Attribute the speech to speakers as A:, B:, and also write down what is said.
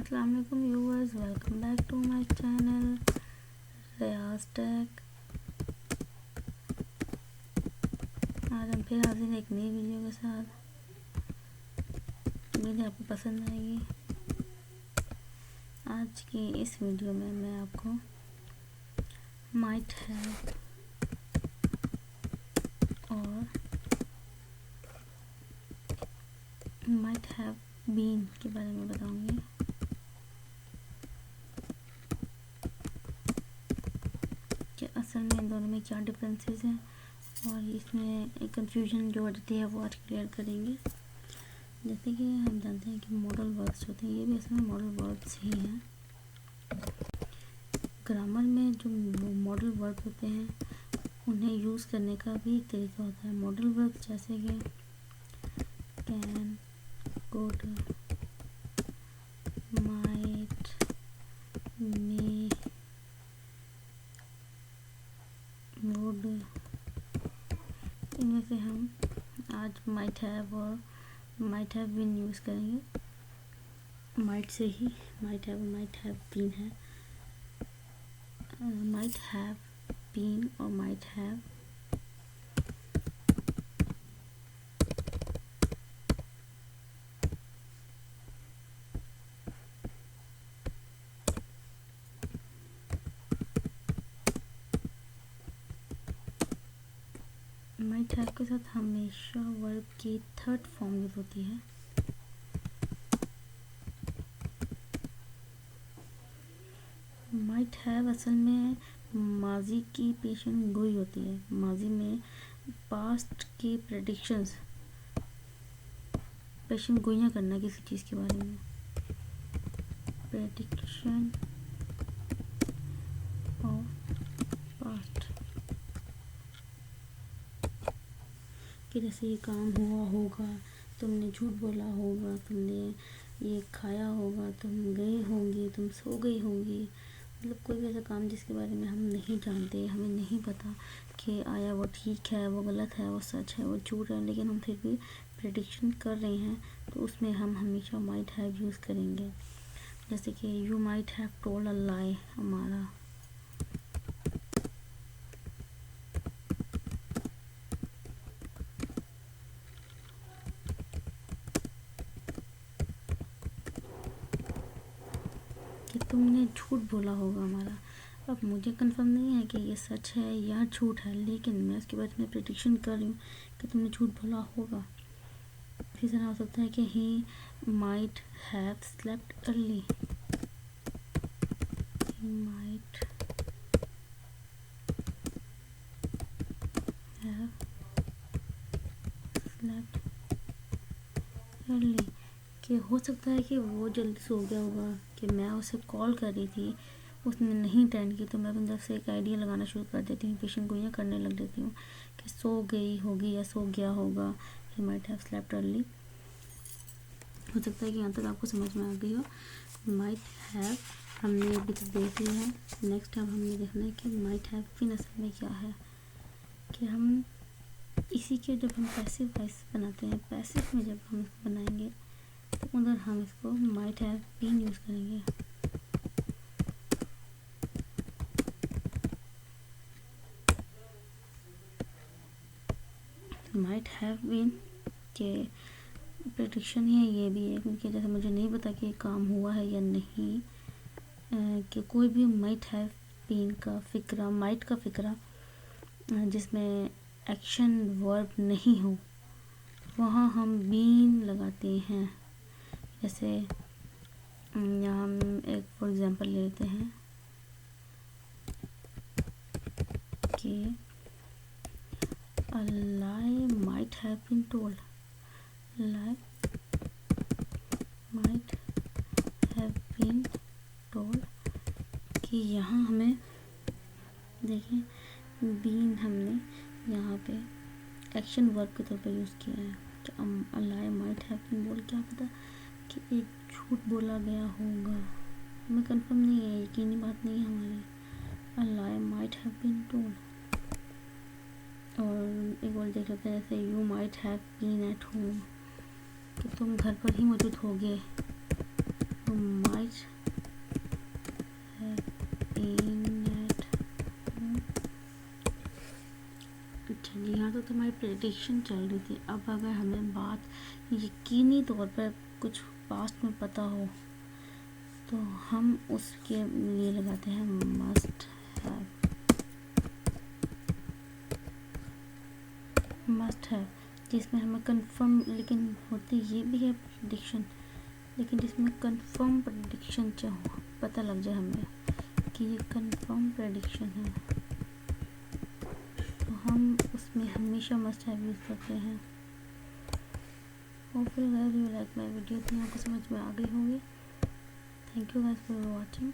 A: अस्सलाम वालेकुम viewers, welcome back to my channel Riyaz tech. आज हम फिर हाजिर हैं एक नई वीडियो के साथ। उम्मीद है आपको पसंद आएगी। आज की इस वीडियो में मैं आपको माइट हैव और माइट हैव बीन के बारे में बताऊंगी। कि असल में इन दोनों में क्या डिफरेंसेस हैं और इसमें एक कंफ्यूजन जो होती है वो आज क्लियर करेंगे। जैसे कि हम जानते हैं कि मॉडल वर्ब्स होते हैं, ये भी असल में मॉडल वर्ब्स ही हैं। ग्रामर में जो मॉडल वर्ब होते हैं उन्हें यूज़ करने का भी एक तरीका होता है। मॉडल वर्ब्स जैसे कि can, could, might, may, would, इनमें से हम आज माइट हैव और माइट हैव बीन यूज़ करेंगे। माइट से ही माइट हैव बीन है। माइट हैव बीन और माइट हैव माइट हैव के साथ हमेशा वर्ब की थर्ड फॉर्म यूज होती है। माइट हैव असल में माजी की पेशन गोई होती है। माजी में पास्ट की प्रेडिक्शंस, पेशन गोइयाँ करना किसी चीज़ के बारे में, प्रेडिक्शन ऑफ पास्ट, कि जैसे ये काम हुआ होगा, तुमने झूठ बोला होगा, तुमने ये खाया होगा, तुम गए होंगे, तुम सो गई होंगी। मतलब कोई भी ऐसा काम जिसके बारे में हम नहीं जानते, हमें नहीं पता कि आया वो ठीक है, वो गलत है, वो सच है, वो झूठ है, लेकिन हम फिर भी प्रेडिक्शन कर रहे हैं, तो उसमें हम हमेशा माइट हैव यूज़ करेंगे। जैसे कि you might have told a lie, हमारा कि तुमने झूठ बोला होगा हमारा। अब मुझे कंफर्म नहीं है कि ये सच है या झूठ है, लेकिन मैं उसके बारे में प्रेडिक्शन कर रही हूँ कि तुमने झूठ बोला होगा। इसी तरह हो सकता है कि ही might have slept early, he might have slept early, कि हो सकता है कि वो जल्दी सो गया होगा, कि मैं उसे कॉल कर रही थी, उसने नहीं अटेंड की, तो मैं अपनी तरफ से एक आइडिया लगाना शुरू कर देती हूँ, पेशेंट गोइयाँ करने लग देती हूँ कि सो गई होगी या सो गया होगा। ही माइट हैव स्लेप्ट अर्ली। हो सकता है कि यहाँ तक आपको समझ में आ गई हो। माइट हैव हमने अभी तक देख लिया है। नेक्स्ट टाइम हमने देखना है कि माइट हैव बीन असल में क्या है। कि हम इसी के जब हम पैसिव वॉइस बनाते हैं, पैसिव में जब हम इसको बनाएंगे तो उधर हम इसको माइट हैव बीन यूज़ करेंगे। माइट हैव बीन के प्रेडिक्शन ही है ये भी है, क्योंकि जैसे मुझे नहीं पता कि काम हुआ है या नहीं, कि कोई भी माइट हैव बीन का फ़िक्रा, माइट का फ़िक्रा जिसमें एक्शन वर्ब नहीं हो, वहाँ हम बीन लगाते हैं। जैसे यहाँ हम एक फॉर एग्जांपल ले लेते हैं कि a lie might have been told, lie might have been told, कि यहाँ हमें देखें बीन हमने यहाँ पे एक्शन वर्ब के तौर पर यूज़ किया है। a lie might have been बोल, क्या पता कि एक झूठ बोला गया होगा, हमें कंफर्म नहीं है, यकीनी बात नहीं है हमारी। a lie might have been told। और एक और देख लेते हैं, जैसे you might have been at home, कि तुम घर पर ही मौजूद होगे। यू माइट वक्त हमारी प्रेडिक्शन चल रही थी। अब अगर हमें बात यकीनी तौर पर कुछ पास्ट में पता हो तो हम उसके लिए लगाते हैं मस्ट हैव, जिसमें हमें कंफर्म, लेकिन होती ये भी है प्रेडिक्शन, लेकिन जिसमें कंफर्म प्रेडिक्शन पता लग जाए हमें कि ये कंफर्म प्रेडिक्शन है, तो हम उसमें हमेशा मस्ट हैव यूज़ करते हैं। Hopefully guys you like my video, तो आपको समझ में आ गई होंगी। Thank you guys for watching.